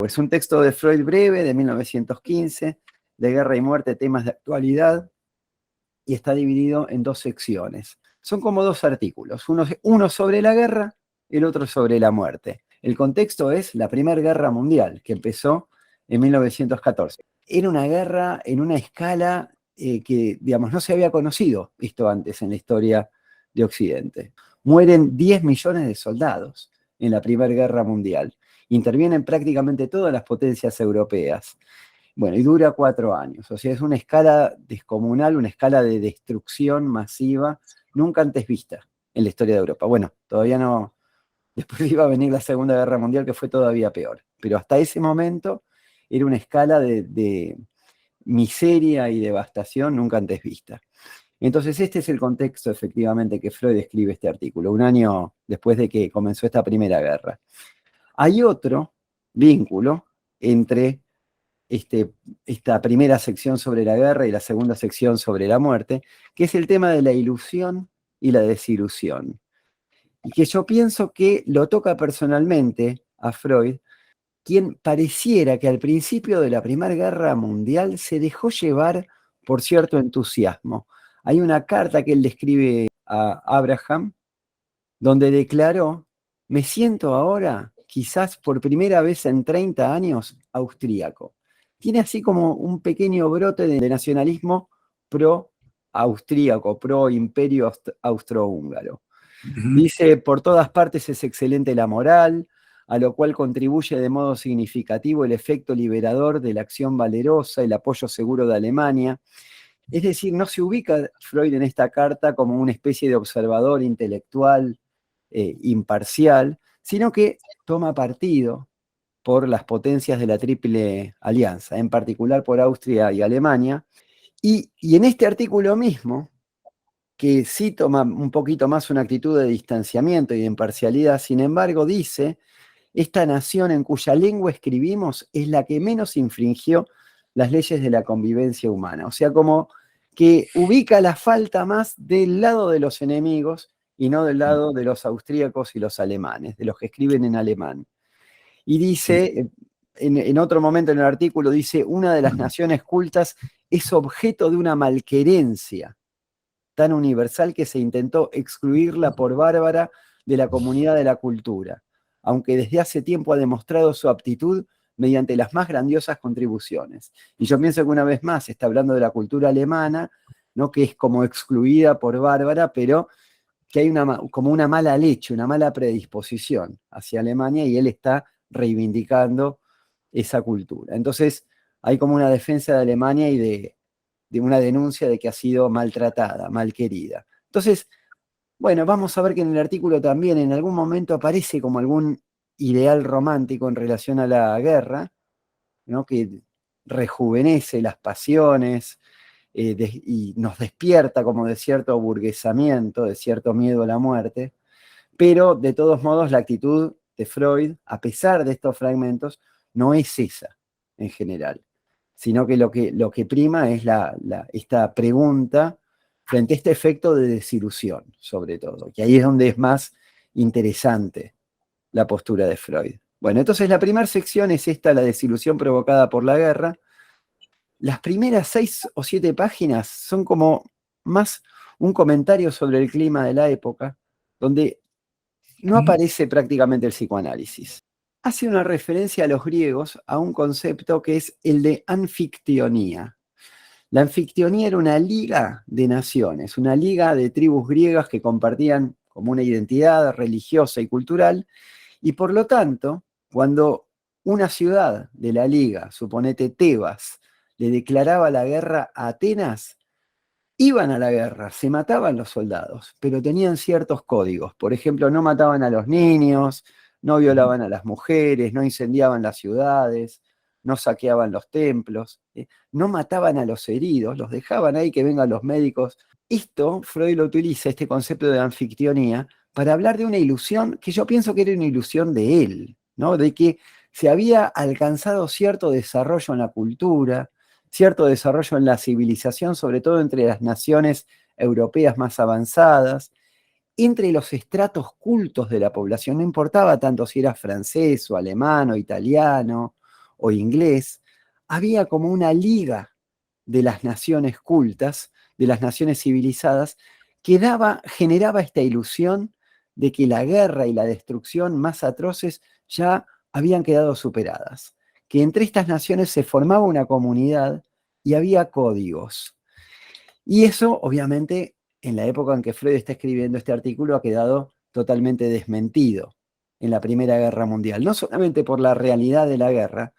Es un texto de Freud breve, de 1915, de Guerra y Muerte, temas de actualidad, y está dividido en dos secciones. Son como dos artículos, uno sobre la guerra y el otro sobre la muerte. El contexto es la Primera Guerra Mundial, que empezó en 1914. Era una guerra en una escala que, digamos, no se había conocido esto antes en la historia de Occidente. Mueren 10 millones de soldados en la Primera Guerra Mundial. Intervienen prácticamente todas las potencias europeas. Bueno, y dura 4 años. O sea, es una escala descomunal, una escala de destrucción masiva nunca antes vista en la historia de Europa. Bueno, todavía no. Después iba a venir la Segunda Guerra Mundial, que fue todavía peor. Pero hasta ese momento era una escala de miseria y devastación nunca antes vista. Entonces, este es el contexto, efectivamente, que Freud escribe este artículo, un año después de que comenzó esta Primera Guerra. Hay otro vínculo entre esta primera sección sobre la guerra y la segunda sección sobre la muerte, que es el tema de la ilusión y la desilusión. Y que yo pienso que lo toca personalmente a Freud, quien pareciera que al principio de la Primera Guerra Mundial se dejó llevar por cierto entusiasmo. Hay una carta que él le escribe a Abraham, donde declaró: me siento ahora, quizás por primera vez en 30 años, austríaco. Tiene así como un pequeño brote de nacionalismo pro-austríaco, pro-imperio austrohúngaro. Dice: por todas partes es excelente la moral, a lo cual contribuye de modo significativo el efecto liberador de la acción valerosa, el apoyo seguro de Alemania. Es decir, no se ubica Freud en esta carta como una especie de observador intelectual imparcial, sino que toma partido por las potencias de la Triple Alianza, en particular por Austria y Alemania. Y en este artículo mismo, que sí toma un poquito más una actitud de distanciamiento y de imparcialidad, sin embargo dice: esta nación en cuya lengua escribimos es la que menos infringió las leyes de la convivencia humana. O sea, como que ubica la falta más del lado de los enemigos y no del lado de los austríacos y los alemanes, de los que escriben en alemán. Y dice, en otro momento en el artículo, dice: una de las naciones cultas es objeto de una malquerencia tan universal que se intentó excluirla por bárbara de la comunidad de la cultura, aunque desde hace tiempo ha demostrado su aptitud mediante las más grandiosas contribuciones. Y yo pienso que una vez más está hablando de la cultura alemana, ¿no? Que es como excluida por bárbara, pero que hay como una mala leche, una mala predisposición hacia Alemania, y él está reivindicando esa cultura. Entonces hay como una defensa de Alemania y de una denuncia de que ha sido maltratada, malquerida. Entonces, bueno, vamos a ver que en el artículo también en algún momento aparece como algún ideal romántico en relación a la guerra, ¿no? Que rejuvenece las pasiones y nos despierta como de cierto aburguesamiento, de cierto miedo a la muerte, pero de todos modos la actitud de Freud, a pesar de estos fragmentos, no es esa en general, sino que lo que prima es esta pregunta frente a este efecto de desilusión, sobre todo, que ahí es donde es más interesante la postura de Freud. Bueno, entonces la primera sección es esta, la desilusión provocada por la guerra. Las primeras 6 o 7 páginas son como más un comentario sobre el clima de la época, donde no aparece prácticamente el psicoanálisis. Hace una referencia a los griegos a un concepto que es el de anfictionía. La anfictionía era una liga de naciones, una liga de tribus griegas que compartían como una identidad religiosa y cultural, y por lo tanto, cuando una ciudad de la liga, suponete Tebas, le declaraba la guerra a Atenas, iban a la guerra, se mataban los soldados, pero tenían ciertos códigos. Por ejemplo, no mataban a los niños, no violaban a las mujeres, no incendiaban las ciudades, no saqueaban los templos, no mataban a los heridos, los dejaban ahí que vengan los médicos. Esto, Freud lo utiliza, este concepto de anfictionía, para hablar de una ilusión que yo pienso que era una ilusión de él, ¿no? De que se había alcanzado cierto desarrollo en la cultura, cierto desarrollo en la civilización, sobre todo entre las naciones europeas más avanzadas, entre los estratos cultos de la población. No importaba tanto si era francés o alemán o italiano o inglés, había como una liga de las naciones cultas, de las naciones civilizadas, que generaba esta ilusión de que la guerra y la destrucción más atroces ya habían quedado superadas, que entre estas naciones se formaba una comunidad y había códigos. Y eso, obviamente, en la época en que Freud está escribiendo este artículo, ha quedado totalmente desmentido en la Primera Guerra Mundial, no solamente por la realidad de la guerra,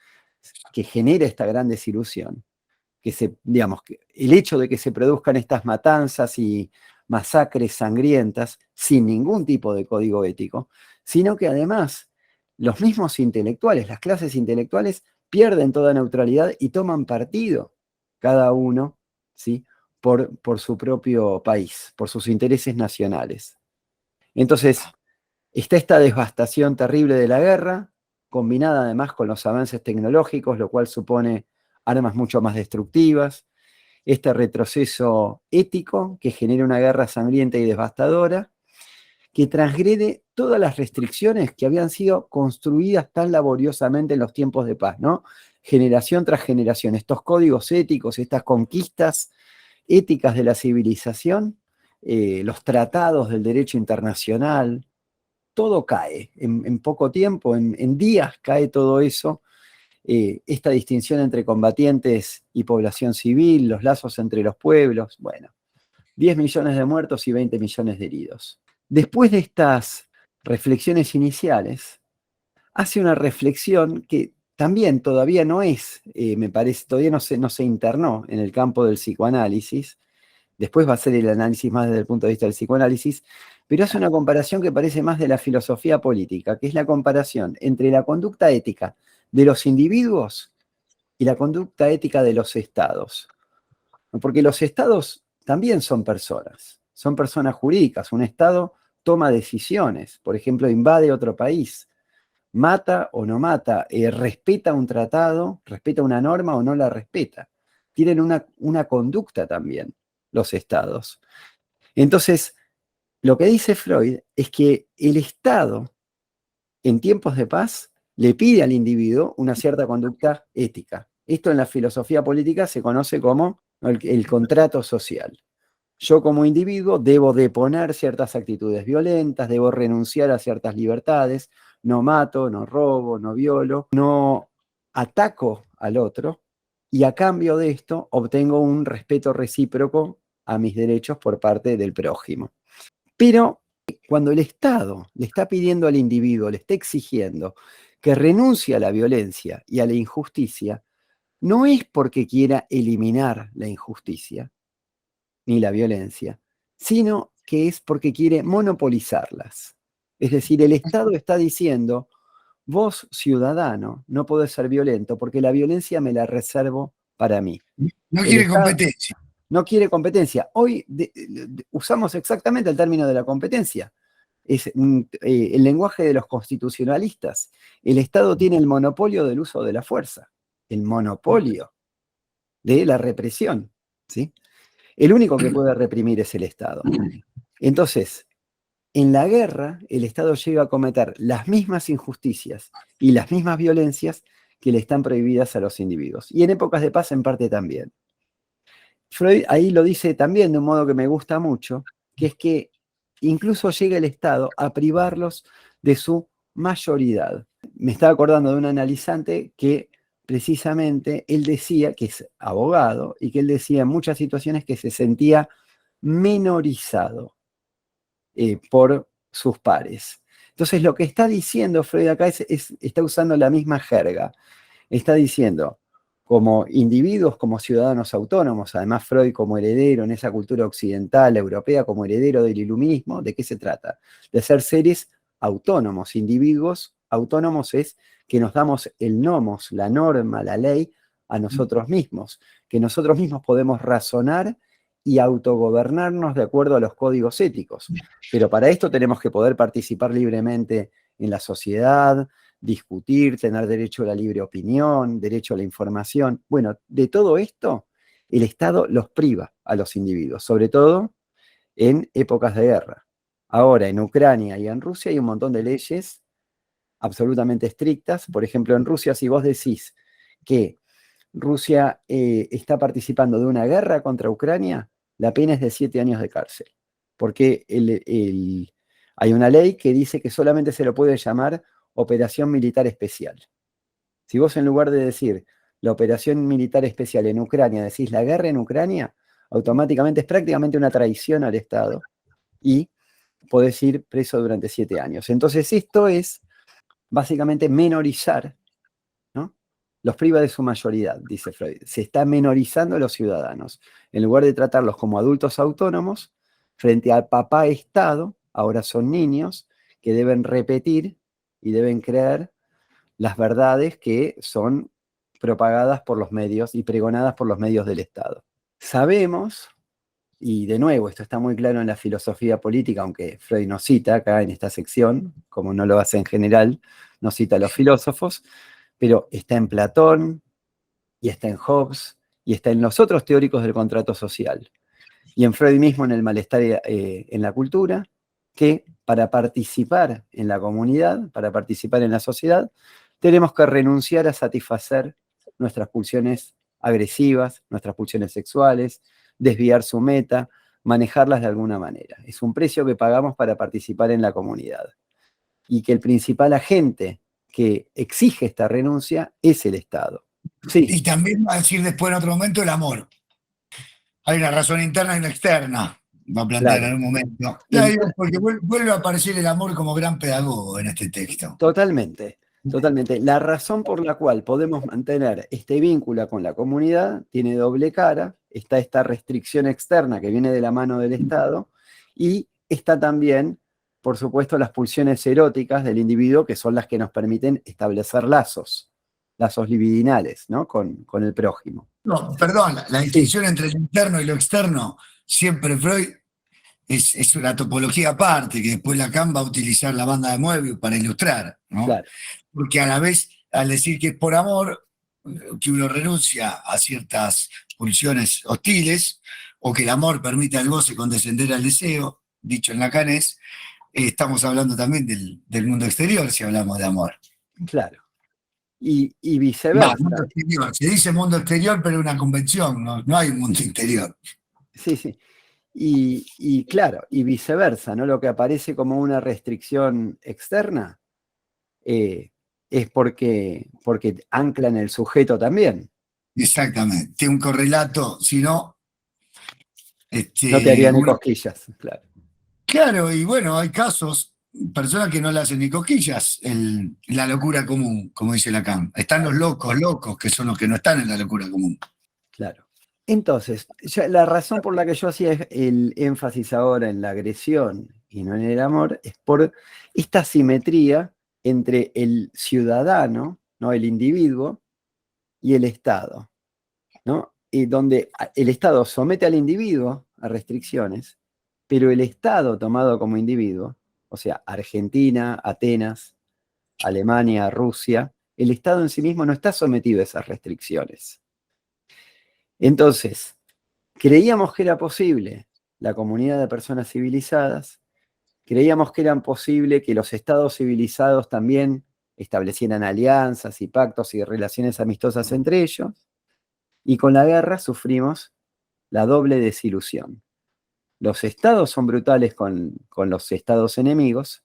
que genera esta gran desilusión, digamos, el hecho de que se produzcan estas matanzas y masacres sangrientas sin ningún tipo de código ético, sino que además los mismos intelectuales, las clases intelectuales, pierden toda neutralidad y toman partido, cada uno, ¿sí?, por su propio país, por sus intereses nacionales. Entonces, está esta devastación terrible de la guerra, combinada además con los avances tecnológicos, lo cual supone armas mucho más destructivas, este retroceso ético que genera una guerra sangrienta y devastadora, que transgrede todas las restricciones que habían sido construidas tan laboriosamente en los tiempos de paz, ¿no? Generación tras generación, estos códigos éticos, estas conquistas éticas de la civilización, los tratados del derecho internacional, todo cae en poco tiempo, en días cae todo eso, esta distinción entre combatientes y población civil, los lazos entre los pueblos, bueno, 10 millones de muertos y 20 millones de heridos. Después de estas reflexiones iniciales, hace una reflexión que también todavía no es, me parece, todavía no se internó en el campo del psicoanálisis. Después va a ser el análisis más desde el punto de vista del psicoanálisis, pero hace una comparación que parece más de la filosofía política, que es la comparación entre la conducta ética de los individuos y la conducta ética de los estados. Porque los estados también son personas jurídicas. Un estado toma decisiones, por ejemplo, invade otro país, mata o no mata, respeta un tratado, respeta una norma o no la respeta. Tienen una conducta también los estados. Entonces, lo que dice Freud es que el Estado, en tiempos de paz, le pide al individuo una cierta conducta ética. Esto en la filosofía política se conoce como el contrato social. Yo como individuo debo deponer ciertas actitudes violentas, debo renunciar a ciertas libertades, no mato, no robo, no violo, no ataco al otro, y a cambio de esto obtengo un respeto recíproco a mis derechos por parte del prójimo. Pero cuando el Estado le está pidiendo al individuo, le está exigiendo que renuncie a la violencia y a la injusticia, no es porque quiera eliminar la injusticia ni la violencia, sino que es porque quiere monopolizarlas. Es decir, el Estado está diciendo, vos, ciudadano, no podés ser violento porque la violencia me la reservo para mí. No El quiere Estado competencia. no quiere competencia. Hoy usamos exactamente el término de la competencia. Es el lenguaje de los constitucionalistas. El Estado tiene el monopolio del uso de la fuerza, el monopolio de la represión, ¿sí? El único que puede reprimir es el Estado. Entonces, en la guerra, el Estado llega a cometer las mismas injusticias y las mismas violencias que le están prohibidas a los individuos. Y en épocas de paz, en parte también. Freud ahí lo dice también de un modo que me gusta mucho, que es que incluso llega el Estado a privarlos de su mayoridad. Me estaba acordando de un analizante que precisamente él decía, que es abogado, y que él decía en muchas situaciones que se sentía menorizado por sus pares. Entonces lo que está diciendo Freud acá está usando la misma jerga. Está diciendo, como individuos, como ciudadanos autónomos, además Freud como heredero en esa cultura occidental, europea, como heredero del iluminismo, ¿de qué se trata? De ser seres autónomos, individuos autónomos es que nos damos el nomos, la norma, la ley, a nosotros mismos, que nosotros mismos podemos razonar y autogobernarnos de acuerdo a los códigos éticos. Pero para esto tenemos que poder participar libremente en la sociedad, discutir, tener derecho a la libre opinión, derecho a la información. Bueno, de todo esto, el Estado los priva a los individuos, sobre todo en épocas de guerra. Ahora, en Ucrania y en Rusia hay un montón de leyes absolutamente estrictas. Por ejemplo, en Rusia, si vos decís que Rusia está participando de una guerra contra Ucrania, la pena es de 7 años de cárcel. Porque hay una ley que dice que solamente se lo puede llamar operación militar especial. Si vos en lugar de decir la operación militar especial en Ucrania, decís la guerra en Ucrania, automáticamente es prácticamente una traición al Estado y podés ir preso durante 7 años. Entonces esto es básicamente menorizar, ¿no? Los priva de su mayoría, dice Freud. Se está menorizando a los ciudadanos. En lugar de tratarlos como adultos autónomos, frente al papá Estado, ahora son niños que deben repetir y deben creer las verdades que son propagadas por los medios y pregonadas por los medios del Estado. Sabemos, y de nuevo, esto está muy claro en la filosofía política, aunque Freud no cita acá en esta sección, como no lo hace en general, no cita a los filósofos, pero está en Platón, y está en Hobbes, y está en los otros teóricos del contrato social, y en Freud mismo en el malestar en la cultura, que para participar en la comunidad, para participar en la sociedad, tenemos que renunciar a satisfacer nuestras pulsiones agresivas, nuestras pulsiones sexuales, desviar su meta, manejarlas de alguna manera. Es un precio que pagamos para participar en la comunidad. Y que el principal agente que exige esta renuncia es el Estado. Sí, Y también va a decir después en otro momento el amor. Hay una razón interna y una externa, va a plantear en claro. un momento. El, Porque vuelve a aparecer el amor como gran pedagogo en este texto. Totalmente, totalmente. La razón por la cual podemos mantener este vínculo con la comunidad tiene doble cara. Está esta restricción externa que viene de la mano del Estado y está también, por supuesto, las pulsiones eróticas del individuo que son las que nos permiten establecer lazos libidinales, ¿no? Con el prójimo. No, perdón, la Sí, distinción entre lo interno y lo externo, siempre Freud es una topología aparte, que después Lacan va a utilizar la banda de Moebius para ilustrar, ¿no? claro, Porque a la vez, al decir que es por amor, que uno renuncia a ciertas pulsiones hostiles, o que el amor permite al goce condescender al deseo, dicho en Lacan estamos hablando también del mundo exterior si hablamos de amor. claro. Y Va, mundo viceversa. exterior. Se dice mundo exterior, pero es una convención, no hay un mundo interior. Sí, sí. Y claro, y viceversa, ¿no? Lo que aparece como una restricción externa es porque ancla en el sujeto también. Exactamente. Tiene un correlato, si no, No te haría ni uno. cosquillas, claro. Claro, y bueno, hay casos, personas que no le hacen ni cosquillas la locura común, como dice Lacan. Están los locos, locos, que son los que no están en la locura común. Claro. Entonces, la razón por la que yo hacía el énfasis ahora en la agresión y no en el amor es por esta simetría entre el ciudadano, ¿no? El individuo, y el Estado, ¿no? Y donde el Estado somete al individuo a restricciones, pero el Estado tomado como individuo, o sea, Argentina, Atenas, Alemania, Rusia, el Estado en sí mismo no está sometido a esas restricciones. Entonces, creíamos que era posible la comunidad de personas civilizadas, creíamos que era posible que los estados civilizados también establecieran alianzas y pactos y relaciones amistosas entre ellos, y con la guerra sufrimos la doble desilusión. Los estados son brutales con los estados enemigos,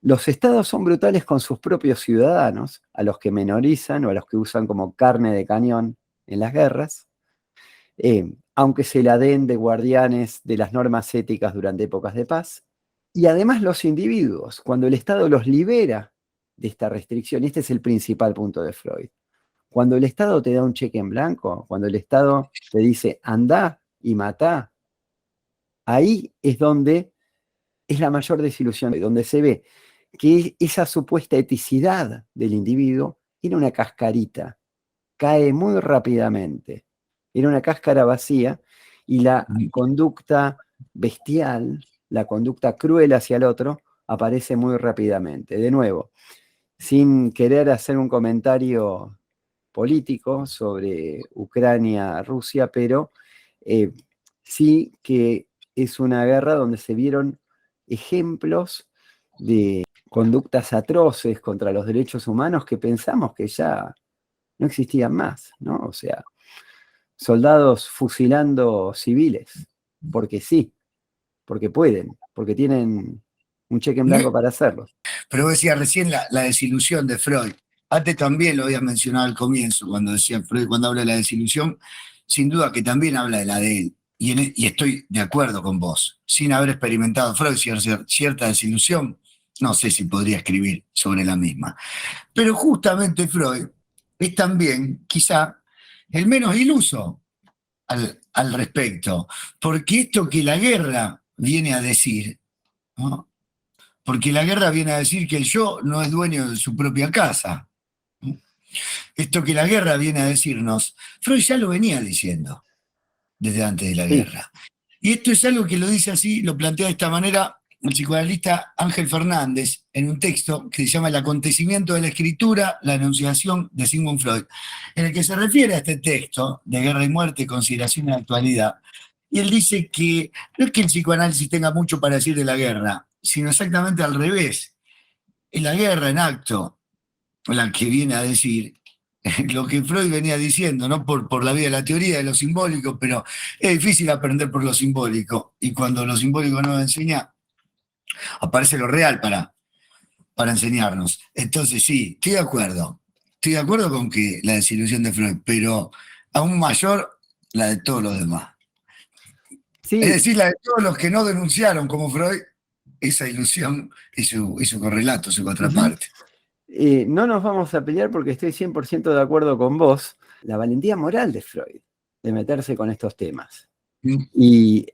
los estados son brutales con sus propios ciudadanos, a los que menorizan o a los que usan como carne de cañón en las guerras, aunque se la den de guardianes de las normas éticas durante épocas de paz. Y además los individuos, cuando el Estado los libera de esta restricción, y este es el principal punto de Freud, cuando el Estado te da un cheque en blanco, cuando el Estado te dice andá y matá, ahí es donde es la mayor desilusión, donde se ve que esa supuesta eticidad del individuo era una cascarita, cae muy rápidamente, era una cáscara vacía y la conducta bestial, la conducta cruel hacia el otro, aparece muy rápidamente. De nuevo, sin querer hacer un comentario político sobre Ucrania-Rusia, pero eh, sí que es una guerra donde se vieron ejemplos de conductas atroces contra los derechos humanos que pensamos que ya no existían más, ¿no? O sea, soldados fusilando civiles, porque sí, porque pueden, porque tienen un cheque en No, blanco para hacerlo. pero vos decías recién la desilusión de Freud. Antes también lo habías mencionado al comienzo, cuando decía Freud, cuando habla de la desilusión, sin duda que también habla de la de él. Y estoy de acuerdo con vos. Sin haber experimentado Freud cierta desilusión, no sé si podría escribir sobre la misma. Pero justamente Freud es también, quizá, el menos iluso al respecto. Porque esto que la guerra viene a decir, ¿no? Porque la guerra viene a decir que el yo no es dueño de su propia casa. Esto que la guerra viene a decirnos, Freud ya lo venía diciendo desde antes de la Sí, guerra. Y esto es algo que lo dice así, lo plantea de esta manera el psicoanalista Ángel Fernández en un texto que se llama El acontecimiento de la escritura, la enunciación de Sigmund Freud, en el que se refiere a este texto de Guerra y Muerte, consideración de actualidad. Y él dice que no es que el psicoanálisis tenga mucho para decir de la guerra, sino exactamente al revés. Es la guerra en acto la que viene a decir lo que Freud venía diciendo, no por la vía de la teoría de lo simbólico, pero es difícil aprender por lo simbólico. Y cuando lo simbólico nos enseña, aparece lo real para enseñarnos. Entonces, sí, estoy de acuerdo. Estoy de acuerdo con que la desilusión de Freud, pero aún mayor la de todos los demás. Es sí, decir, la de todos los que no denunciaron como Freud esa ilusión y su correlato, su ujú. contraparte. No nos vamos a pelear porque estoy 100% de acuerdo con vos. La valentía moral de Freud, de meterse con estos temas. ¿Mm? Y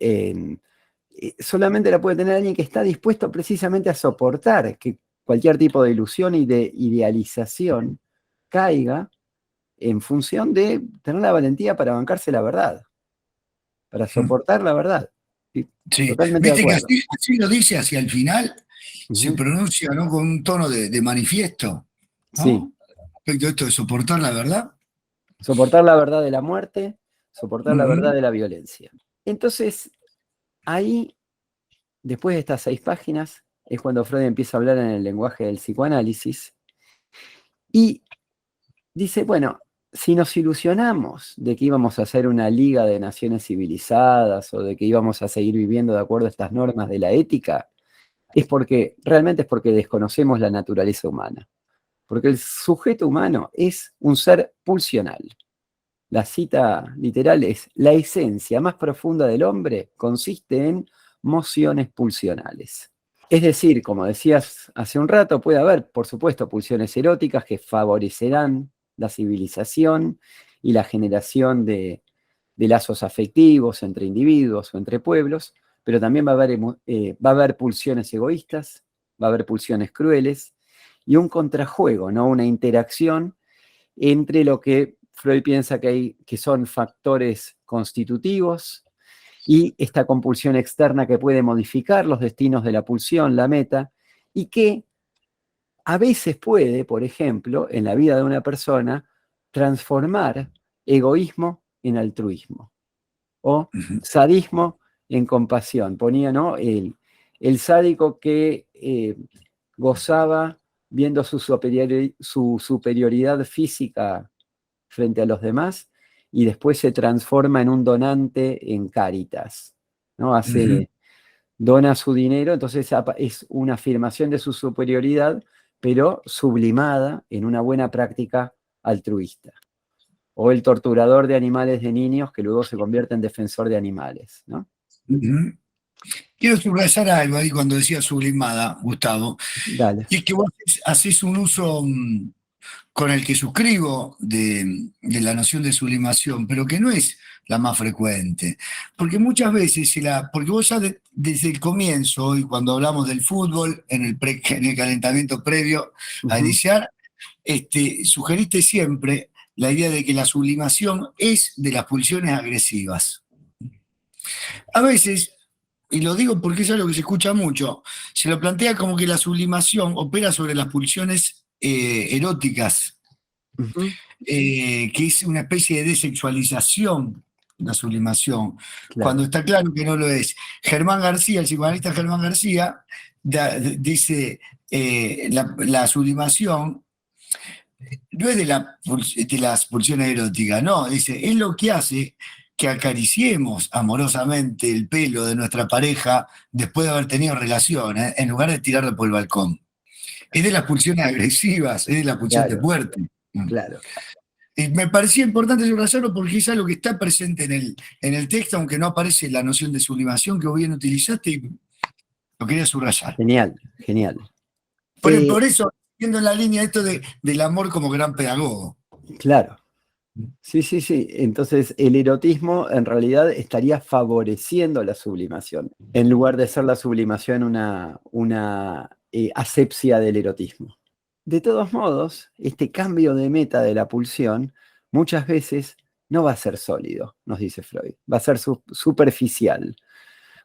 solamente la puede tener alguien que está dispuesto precisamente a soportar que cualquier tipo de ilusión y de idealización caiga en función de tener la valentía para bancarse la verdad, para soportar la verdad. Sí, Sí, totalmente de viste que acuerdo. así lo dice hacia el final, se Ujú. pronuncia, ¿no? Con un tono de manifiesto, Sí, ¿no? Respecto a esto de soportar la verdad. soportar la verdad de la muerte, soportar la verdad Ujú, de la violencia. Entonces, ahí, después de estas 6 páginas, es cuando Freud empieza a hablar en el lenguaje del psicoanálisis y dice, bueno, si nos ilusionamos de que íbamos a hacer una liga de naciones civilizadas o de que íbamos a seguir viviendo de acuerdo a estas normas de la ética, realmente es porque desconocemos la naturaleza humana. Porque el sujeto humano es un ser pulsional. La cita literal es: la esencia más profunda del hombre consiste en mociones pulsionales. Es decir, como decías hace un rato, puede haber, por supuesto, pulsiones eróticas que favorecerán la civilización y la generación de lazos afectivos entre individuos o entre pueblos, pero también va a haber pulsiones egoístas, va a haber pulsiones crueles y un contrajuego, ¿no? Una interacción entre lo que Freud piensa que son factores constitutivos y esta compulsión externa que puede modificar los destinos de la pulsión, la meta, y que a veces puede, por ejemplo, en la vida de una persona, transformar egoísmo en altruismo o ujú, sadismo en compasión. Ponía, ¿no? El sádico que gozaba viendo su superioridad física frente a los demás y después se transforma en un donante en Cáritas, ¿no? ujú, Dona su dinero, entonces es una afirmación de su superioridad, pero sublimada en una buena práctica altruista. O el torturador de animales de niños que luego se convierte en defensor de animales, ¿no? ujú. Quiero subrayar algo ahí cuando decía sublimada, Gustavo, Dale. y es que vos haces un uso con el que suscribo de la noción de sublimación, pero que no es la más frecuente. Porque muchas veces, porque vos ya desde el comienzo, y cuando hablamos del fútbol, en el calentamiento previo a Ujú. iniciar, sugeriste siempre la idea de que la sublimación es de las pulsiones agresivas. A veces, y lo digo porque es algo que se escucha mucho, se lo plantea como que la sublimación opera sobre las pulsiones eróticas, Ujú. que es una especie de desexualización, la sublimación, cuando Claro. está claro que no lo es. Germán García, el psicoanalista Germán García, dice la sublimación no es de las pulsiones eróticas, no, dice, es lo que hace que acariciemos amorosamente el pelo de nuestra pareja después de haber tenido relaciones, en lugar de tirarlo por el balcón. Es de las pulsiones agresivas, es de la pulsión de Claro, muerte. claro. Me parecía importante subrayarlo porque es algo que está presente en el texto, aunque no aparece la noción de sublimación que vos bien utilizaste, y lo quería subrayar. Genial, genial. Por eso, siguiendo en la línea esto del amor como gran pedagogo. Claro. Sí, sí, sí. Entonces el erotismo en realidad estaría favoreciendo la sublimación, en lugar de ser la sublimación una asepsia del erotismo. De todos modos, este cambio de meta de la pulsión muchas veces no va a ser sólido, nos dice Freud, va a ser superficial.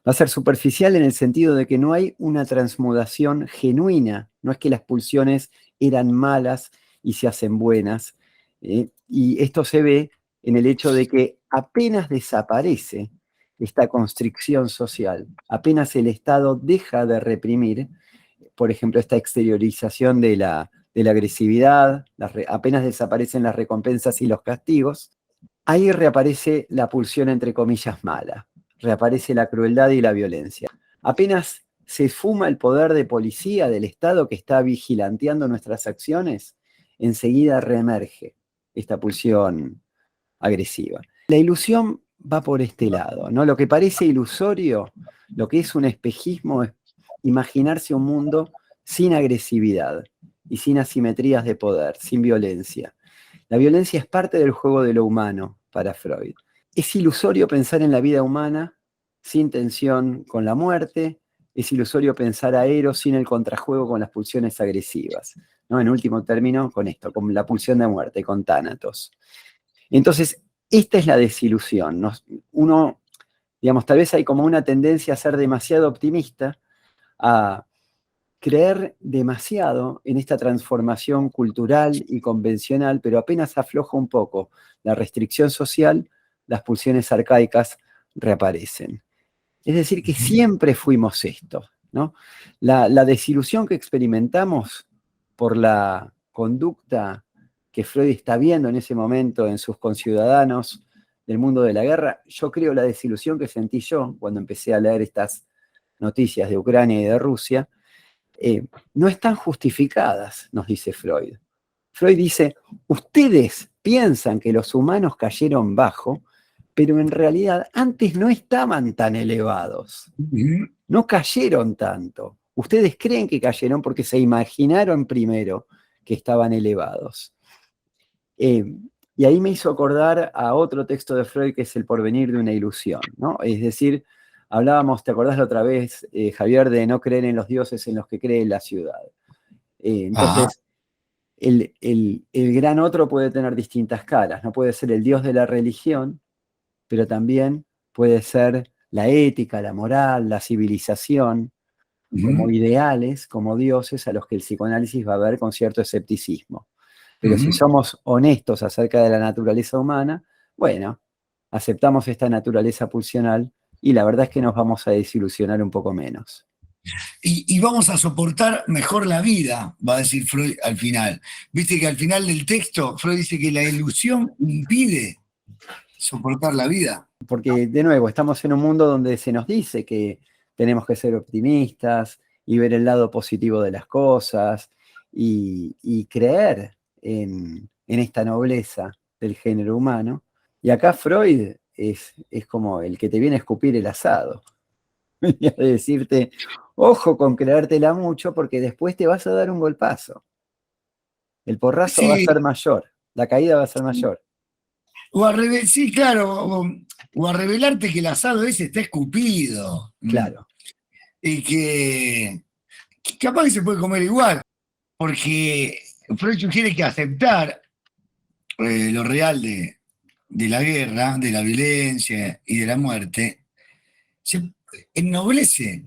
Va a ser superficial en el sentido de que no hay una transmutación genuina, no es que las pulsiones eran malas y se hacen buenas, y esto se ve en el hecho de que apenas desaparece esta constricción social, apenas el Estado deja de reprimir, por ejemplo, esta exteriorización de la agresividad, apenas desaparecen las recompensas y los castigos, ahí reaparece la pulsión entre comillas mala, reaparece la crueldad y la violencia. Apenas se esfuma el poder de policía del Estado que está vigilanteando nuestras acciones, enseguida reemerge esta pulsión agresiva. La ilusión va por este lado, ¿no? Lo que parece ilusorio, lo que es un espejismo, es imaginarse un mundo sin agresividad y sin asimetrías de poder, sin violencia. La violencia es parte del juego de lo humano para Freud. Es ilusorio pensar en la vida humana sin tensión con la muerte, es ilusorio pensar a Eros sin el contrajuego con las pulsiones agresivas, ¿no? En último término, con esto, con la pulsión de muerte, con Tánatos. Entonces, esta es la desilusión. Uno, digamos, tal vez hay como una tendencia a ser demasiado optimista, a creer demasiado en esta transformación cultural y convencional, pero apenas afloja un poco la restricción social, las pulsiones arcaicas reaparecen. Es decir, que siempre fuimos esto, ¿no? La desilusión que experimentamos por la conducta que Freud está viendo en ese momento en sus conciudadanos del mundo de la guerra, yo creo la desilusión que sentí yo cuando empecé a leer estas noticias de Ucrania y de Rusia, no están justificadas, nos dice Freud. Freud dice, ustedes piensan que los humanos cayeron bajo, pero en realidad antes no estaban tan elevados, no cayeron tanto. Ustedes creen que cayeron porque se imaginaron primero que estaban elevados. Y ahí me hizo acordar a otro texto de Freud que es El porvenir de una ilusión, ¿no? Es decir, hablábamos, ¿te acordás la otra vez, Javier, de no creer en los dioses en los que cree la ciudad? Ajá. Entonces, el gran otro puede tener distintas caras, no puede ser el dios de la religión, pero también puede ser la ética, la moral, la civilización, como ideales, como dioses a los que el psicoanálisis va a ver con cierto escepticismo. Pero si somos honestos acerca de la naturaleza humana, bueno, aceptamos esta naturaleza pulsional y la verdad es que nos vamos a desilusionar un poco menos. Y vamos a soportar mejor la vida, va a decir Freud al final. Viste que al final del texto Freud dice que la ilusión impide soportar la vida. Porque, de nuevo, estamos en un mundo donde se nos dice que tenemos que ser optimistas y ver el lado positivo de las cosas y creer en esta nobleza del género humano. Y acá Freud es como el que te viene a escupir el asado y a decirte, ojo con creértela mucho porque después te vas a dar un golpazo. El porrazo va a Sí, ser mayor, la caída va a ser mayor. sí, claro, o a revelarte que el asado ese está escupido. Claro. Y que capaz que se puede comer igual, porque Freud sugiere que aceptar lo real de la guerra, de la violencia y de la muerte, se ennoblece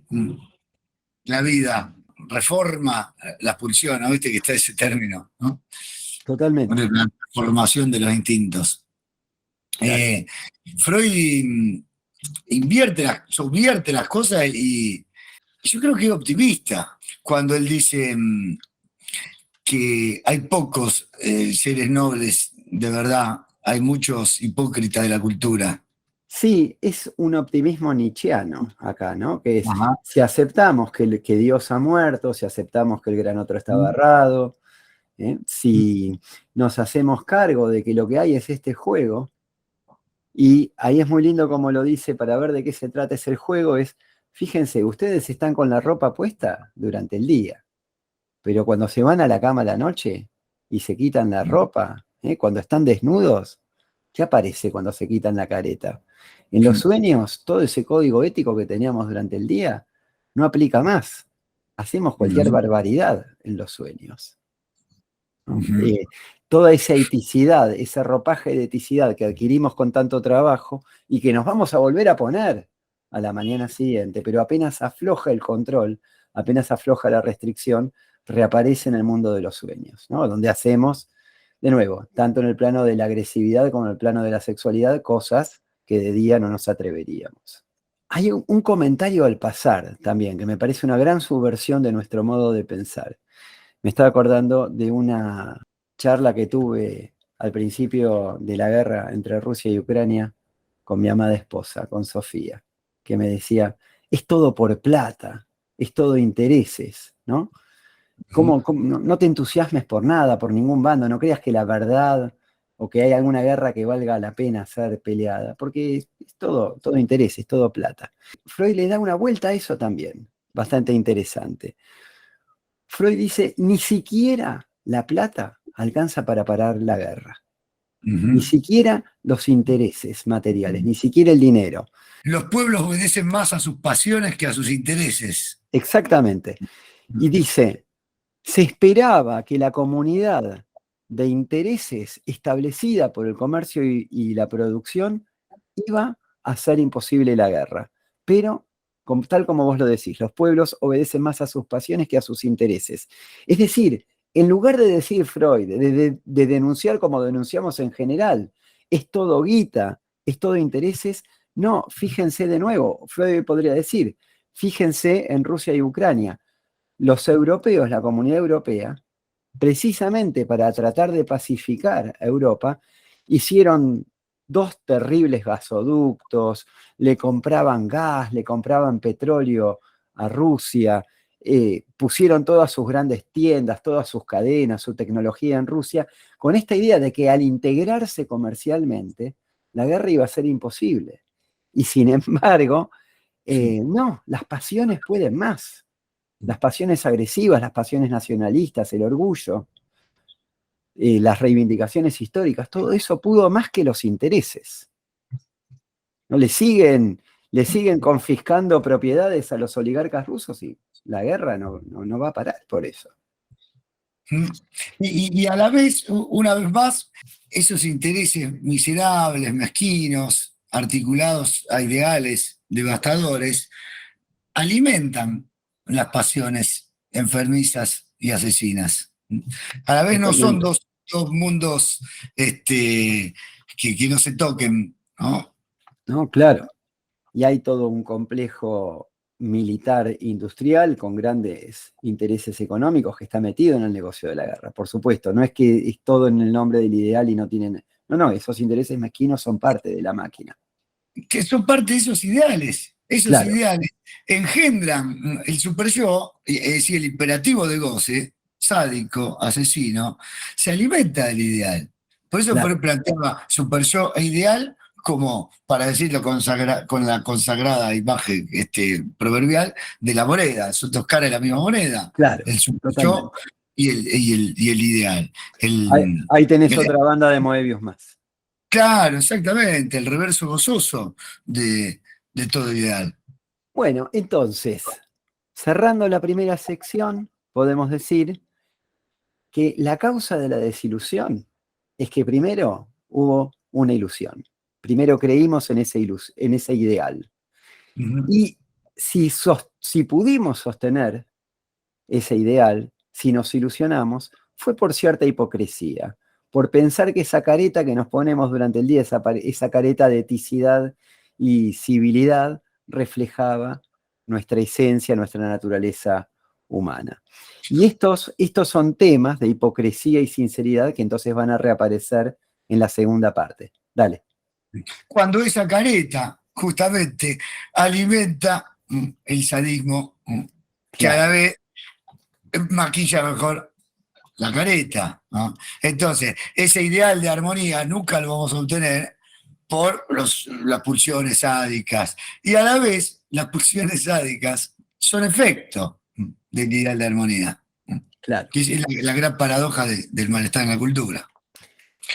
la vida, reforma las pulsiones, ¿no? Viste que está ese término, ¿no? Totalmente. La formación de los instintos. Claro. Eh, Freud subvierte las cosas y yo creo que es optimista cuando él dice que hay pocos seres nobles de verdad, hay muchos hipócritas de la cultura. Sí, es un optimismo nietzscheano acá, ¿no? Que es, Ajá. si aceptamos que Dios ha muerto, si aceptamos que el gran otro está barrado, si nos hacemos cargo de que lo que hay es este juego, y ahí es muy lindo como lo dice para ver de qué se trata ese juego, es, fíjense, ustedes están con la ropa puesta durante el día, pero cuando se van a la cama a la noche y se quitan la ropa, cuando están desnudos, ¿qué aparece cuando se quitan la careta? En los sueños, todo ese código ético que teníamos durante el día no aplica más. Hacemos cualquier Ujú, barbaridad en los sueños, ¿no? ujú, Toda esa eticidad, ese ropaje de eticidad que adquirimos con tanto trabajo y que nos vamos a volver a poner a la mañana siguiente, pero apenas afloja el control, apenas afloja la restricción, reaparece en el mundo de los sueños, ¿no? Donde hacemos, de nuevo, tanto en el plano de la agresividad como en el plano de la sexualidad, cosas que de día no nos atreveríamos. Hay un comentario al pasar también, que me parece una gran subversión de nuestro modo de pensar. Me estaba acordando de una charla que tuve al principio de la guerra entre Rusia y Ucrania con mi amada esposa, con Sofía, que me decía, es todo por plata, es todo intereses, ¿no? ujú. No te entusiasmes por nada, por ningún bando, no creas que la verdad o que hay alguna guerra que valga la pena ser peleada, porque es todo interés, es todo plata. Freud le da una vuelta a eso también, bastante interesante. Freud dice, ni siquiera la plata alcanza para parar la guerra, ni Ujú. siquiera los intereses materiales, ni siquiera el dinero. Los pueblos obedecen más a sus pasiones que a sus intereses. Exactamente. Y dice, se esperaba que la comunidad de intereses establecida por el comercio y la producción iba a hacer imposible la guerra. Pero, tal como vos lo decís, los pueblos obedecen más a sus pasiones que a sus intereses. Es decir, en lugar de decir Freud, de denunciar como denunciamos en general, es todo guita, es todo intereses, no, fíjense de nuevo, Freud podría decir, fíjense en Rusia y Ucrania. Los europeos, la comunidad europea, precisamente para tratar de pacificar a Europa, hicieron dos terribles gasoductos, le compraban gas, le compraban petróleo a Rusia, pusieron todas sus grandes tiendas, todas sus cadenas, su tecnología en Rusia, con esta idea de que al integrarse comercialmente, la guerra iba a ser imposible. Y sin embargo, no, las pasiones pueden más. Las pasiones agresivas, las pasiones nacionalistas, el orgullo, las reivindicaciones históricas, todo eso pudo más que los intereses. ¿No? Le siguen confiscando propiedades a los oligarcas rusos y la guerra no va a parar por eso. ¿Mm? Y a la vez, una vez más, esos intereses miserables, mezquinos, articulados a ideales devastadores, alimentan las pasiones enfermizas y asesinas. A la vez no son Totalmente. dos mundos que no se toquen, ¿no? No, claro. Y hay todo un complejo militar industrial con grandes intereses económicos que está metido en el negocio de la guerra. Por supuesto, no es que es todo en el nombre del ideal y no tienen... No, no, esos intereses mezquinos son parte de la máquina. Que son parte de esos ideales. Esos Claro, ideales engendran el super yo, es decir, el imperativo de goce, sádico, asesino, se alimenta del ideal. Por eso claro, Freud planteaba super yo e ideal como, para decirlo con la consagrada imagen proverbial, de la moneda. Son dos caras de la misma moneda. claro, El super yo totalmente. y el ideal. Ahí tenés El- otra banda de Moebius más. claro, exactamente, el reverso gozoso de todo ideal. Bueno, entonces, cerrando la primera sección, podemos decir que la causa de la desilusión es que primero hubo una ilusión. Primero creímos en ese ideal. Ujú. Y si pudimos sostener ese ideal, si nos ilusionamos, fue por cierta hipocresía, por pensar que esa careta que nos ponemos durante el día, esa careta de eticidad y civilidad, reflejaba nuestra esencia, nuestra naturaleza humana. Y estos son temas de hipocresía y sinceridad que entonces van a reaparecer en la segunda parte. Dale. Cuando esa careta justamente alimenta el sadismo, que a Claro, la vez maquilla mejor la careta, ¿no? Entonces, ese ideal de armonía nunca lo vamos a obtener por las pulsiones sádicas. Y a la vez, las pulsiones sádicas son efecto del ideal de armonía, claro. que es la gran paradoja del malestar en la cultura.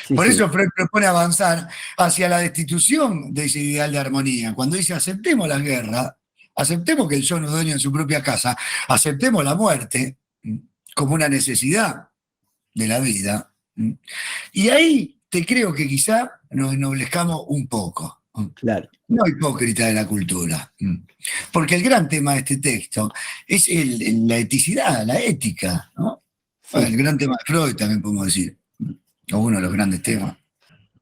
Sí, Por sí, eso Freud propone avanzar hacia la destitución de ese ideal de armonía. Cuando dice aceptemos la guerra, aceptemos que el yo no es dueño en su propia casa, aceptemos la muerte como una necesidad de la vida. Y ahí te creo que quizá nos ennoblezcamos un poco. claro. No hipócrita de la cultura. Porque el gran tema de este texto es la eticidad, la ética, ¿no? Bueno, Sí. el gran tema de Freud también podemos decir, o uno de los grandes temas.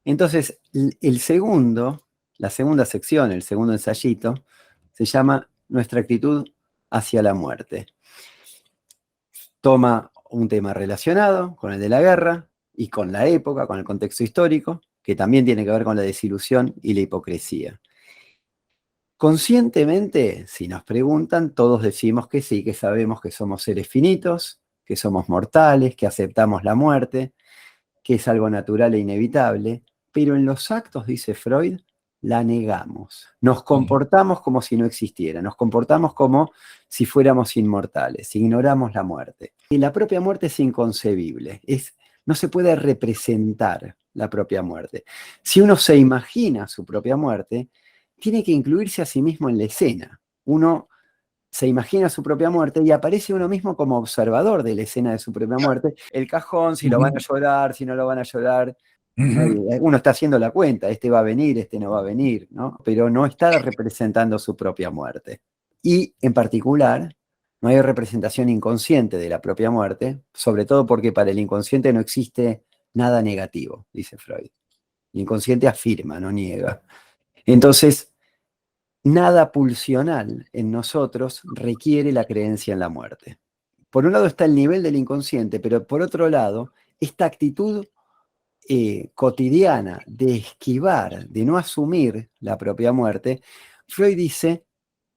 Entonces, la segunda sección, el segundo ensayito, se llama Nuestra actitud hacia la muerte. Toma un tema relacionado con el de la guerra y con la época, con el contexto histórico, que también tiene que ver con la desilusión y la hipocresía. Conscientemente, si nos preguntan, todos decimos que sí, que sabemos que somos seres finitos, que somos mortales, que aceptamos la muerte, que es algo natural e inevitable, pero en los actos, dice Freud, la negamos. Nos comportamos como si no existiera, nos comportamos como si fuéramos inmortales, ignoramos la muerte. Y la propia muerte es inconcebible, no se puede representar la propia muerte. Si uno se imagina su propia muerte, tiene que incluirse a sí mismo en la escena. Uno se imagina su propia muerte y aparece uno mismo como observador de la escena de su propia muerte. El cajón, si lo van a llorar, si no lo van a llorar. Uno está haciendo la cuenta, este va a venir, este no va a venir, ¿no? Pero no está representando su propia muerte. Y en particular, no hay representación inconsciente de la propia muerte, sobre todo porque para el inconsciente no existe nada negativo, dice Freud. El inconsciente afirma, no niega. Entonces, nada pulsional en nosotros requiere la creencia en la muerte. Por un lado está el nivel del inconsciente, pero por otro lado, esta actitud cotidiana de esquivar, de no asumir la propia muerte, Freud dice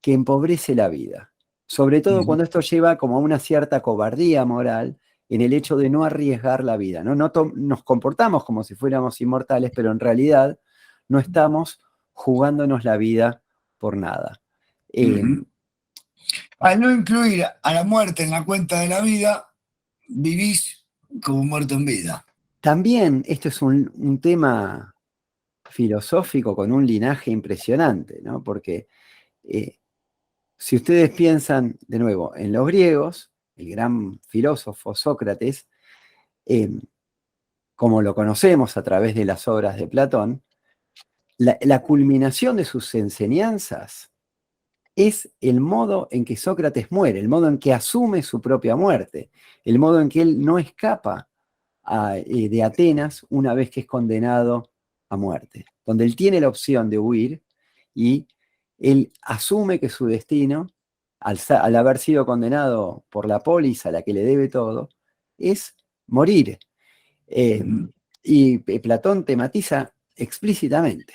que empobrece la vida. Sobre todo cuando esto lleva como a una cierta cobardía moral en el hecho de no arriesgar la vida. No nos comportamos como si fuéramos inmortales, pero en realidad no estamos jugándonos la vida por nada. Al no incluir a la muerte en la cuenta de la vida, vivís como muerto en vida. También esto es un tema filosófico con un linaje impresionante, ¿no? Porque si ustedes piensan de nuevo en los griegos, el gran filósofo Sócrates, como lo conocemos a través de las obras de Platón, la culminación de sus enseñanzas es el modo en que Sócrates muere, el modo en que asume su propia muerte, el modo en que él no escapa de Atenas una vez que es condenado a muerte, donde él tiene la opción de huir y él asume que su destino, al haber sido condenado por la polis a la que le debe todo, es morir. Y Platón tematiza explícitamente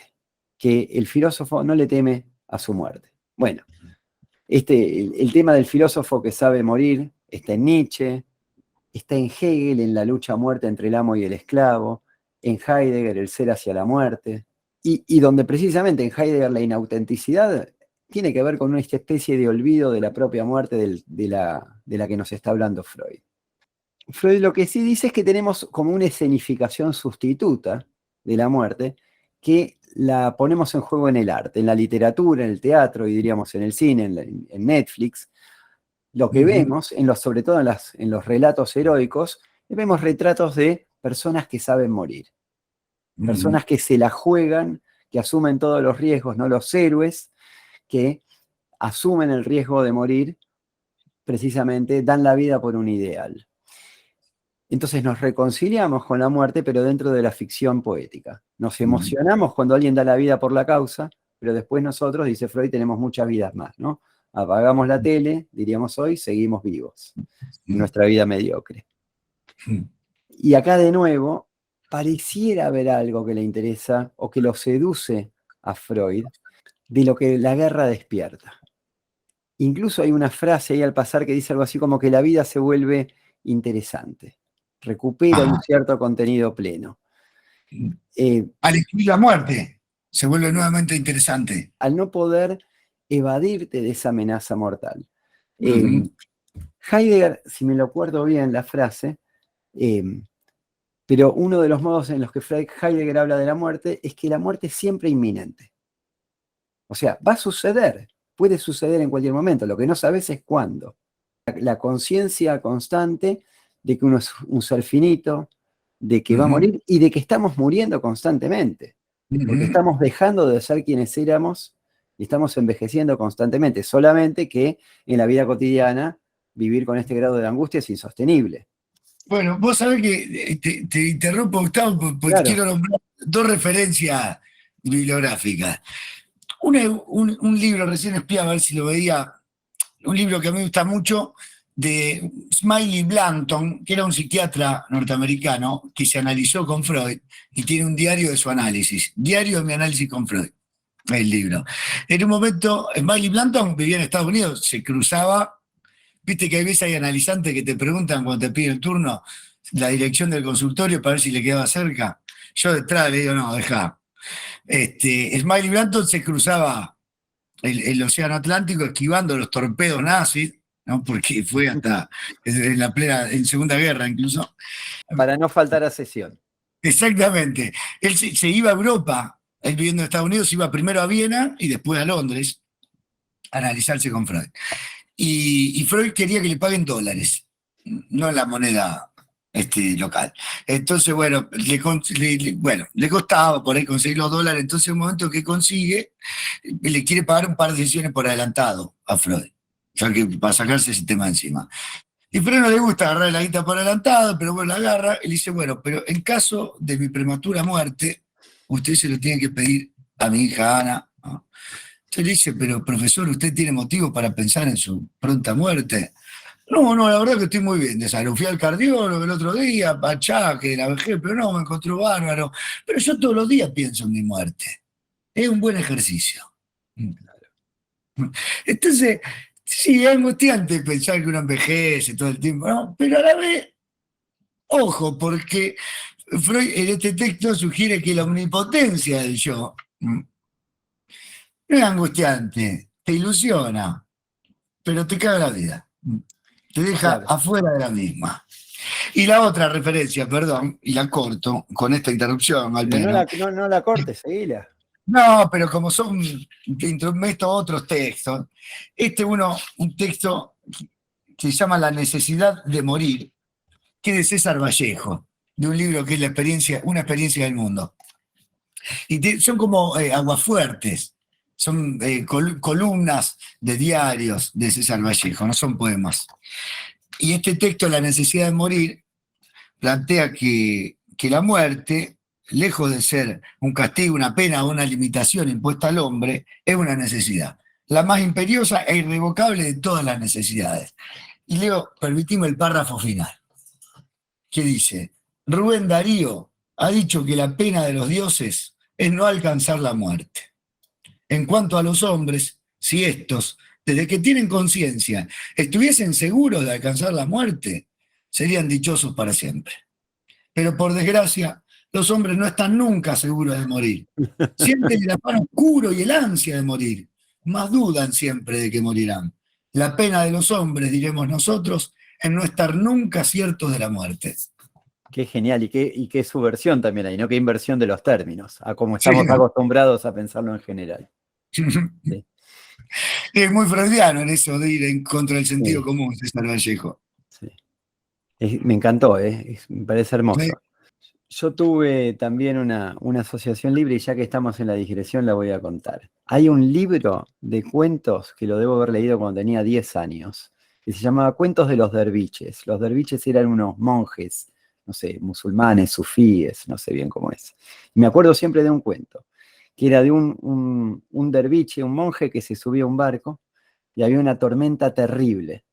que el filósofo no le teme a su muerte. Bueno, el tema del filósofo que sabe morir está en Nietzsche, está en Hegel, en la lucha a muerte entre el amo y el esclavo, en Heidegger, el ser hacia la muerte, y donde precisamente en Heidegger la inautenticidad tiene que ver con una especie de olvido de la propia muerte de la que nos está hablando Freud. Freud lo que sí dice es que tenemos como una escenificación sustituta de la muerte que la ponemos en juego en el arte, en la literatura, en el teatro y diríamos en el cine, en Netflix. Lo que vemos, sobre todo en los relatos heroicos, vemos retratos de personas que saben morir, personas que se la juegan, que asumen todos los riesgos, no los héroes, que asumen el riesgo de morir, precisamente dan la vida por un ideal. Entonces nos reconciliamos con la muerte, pero dentro de la ficción poética. Nos emocionamos cuando alguien da la vida por la causa, pero después nosotros, dice Freud, tenemos muchas vidas más, ¿no? apagamos la tele, diríamos hoy, seguimos vivos, en nuestra vida mediocre. Y acá de nuevo, pareciera haber algo que le interesa o que lo seduce a Freud, de lo que la guerra despierta. Incluso hay una frase ahí al pasar que dice algo así como que la vida se vuelve interesante, recupera un cierto contenido pleno. Al escribir la muerte, se vuelve nuevamente interesante. Al no poder evadirte de esa amenaza mortal. Heidegger, si me lo acuerdo bien la frase, pero uno de los modos en los que Heidegger habla de la muerte es que la muerte es siempre inminente. O sea, va a suceder, puede suceder en cualquier momento, lo que no sabes es cuándo. La conciencia constante de que uno es un ser finito, de que va a morir y de que estamos muriendo constantemente. Porque estamos dejando de ser quienes éramos y estamos envejeciendo constantemente. Solamente que en la vida cotidiana vivir con este grado de angustia es insostenible. Bueno, vos sabés que te interrumpo, Gustavo, porque Claro. quiero nombrar dos referencias bibliográficas. Un libro, recién espiaba a ver si lo veía, un libro que a mí me gusta mucho, de Smiley Blanton, que era un psiquiatra norteamericano que se analizó con Freud y tiene un diario de su análisis. Diario de mi análisis con Freud, el libro. En un momento, Smiley Blanton vivía en Estados Unidos, se cruzaba. Viste que hay veces hay analizantes que te preguntan cuando te piden el turno la dirección del consultorio para ver si le quedaba cerca. Yo detrás le digo, no, deja. Smiley Blanton se cruzaba el Océano Atlántico esquivando los torpedos nazis, ¿no? Porque fue hasta en Segunda Guerra incluso. Para no faltar a sesión. Exactamente. Él se iba a Europa, él viviendo en Estados Unidos, iba primero a Viena y después a Londres a analizarse con Freud. Y Freud quería que le paguen dólares, no en la moneda local. Entonces, bueno, le costaba por ahí conseguir los dólares. Entonces, en un momento que consigue, le quiere pagar un par de sesiones por adelantado a Freud, o sea, que para sacarse ese tema encima. Y Freud no le gusta agarrar la guita por adelantado, pero bueno, la agarra y le dice, bueno, pero en caso de mi prematura muerte, usted se lo tiene que pedir a mi hija Ana, ¿no? Entonces le dice, pero profesor, ¿usted tiene motivo para pensar en su pronta muerte? No, la verdad que estoy muy bien de salud. Fui al cardiólogo el otro día, achaque de la vejez, pero no, me encontró bárbaro. Pero yo todos los días pienso en mi muerte. Es un buen ejercicio. Entonces, sí, es angustiante pensar que uno envejece todo el tiempo, ¿no? Pero a la vez, ojo, porque Freud en este texto sugiere que la omnipotencia del yo no es angustiante, te ilusiona, pero te caga la vida. Te deja afuera de la misma. Y la otra referencia, perdón, y la corto con esta interrupción al menos. No la cortes, seguila. No, pero como son, meto otros textos, un texto que se llama La necesidad de morir, que es de César Vallejo, de un libro que es una experiencia del mundo. Y son como aguafuertes, son columnas de diarios de César Vallejo, no son poemas. Y este texto, La necesidad de morir, plantea que la muerte, lejos de ser un castigo, una pena o una limitación impuesta al hombre, es una necesidad, la más imperiosa e irrevocable de todas las necesidades. Y leo, permitime el párrafo final, que dice, Rubén Darío ha dicho que la pena de los dioses es no alcanzar la muerte. En cuanto a los hombres, si estos, desde que tienen conciencia, estuviesen seguros de alcanzar la muerte, serían dichosos para siempre. Pero por desgracia, los hombres no están nunca seguros de morir. Sienten el afán oscuro y el ansia de morir, mas dudan siempre de que morirán. La pena de los hombres, diremos nosotros, es no estar nunca ciertos de la muerte. Qué genial, y qué subversión también hay, ¿no? Qué inversión de los términos, a como estamos acostumbrados a pensarlo en general. Sí. Es muy freudiano en eso de ir en contra del sentido común, César Vallejo. Sí. Me encantó, me parece hermoso. Sí. Yo tuve también una asociación libre y ya que estamos en la digresión la voy a contar. Hay un libro de cuentos que lo debo haber leído cuando tenía 10 años, que se llamaba Cuentos de los derviches. Los derviches eran unos monjes, no sé, musulmanes, sufíes, no sé bien cómo es. Y me acuerdo siempre de un cuento, que era de un derviche, un monje que se subía a un barco y había una tormenta terrible.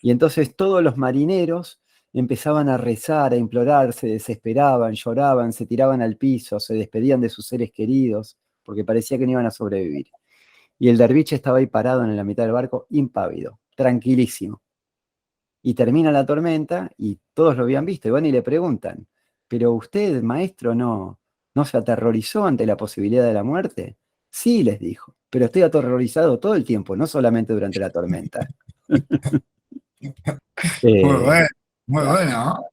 Y entonces todos los marineros empezaban a rezar, a implorar, se desesperaban, lloraban, se tiraban al piso, se despedían de sus seres queridos, porque parecía que no iban a sobrevivir. Y el derviche estaba ahí parado en la mitad del barco, impávido, tranquilísimo. Y termina la tormenta y todos lo habían visto. Y van y le preguntan, ¿pero usted, maestro, no se aterrorizó ante la posibilidad de la muerte? Sí, les dijo, pero estoy aterrorizado todo el tiempo, no solamente durante la tormenta. Muy Eh, bueno, muy claro. bueno,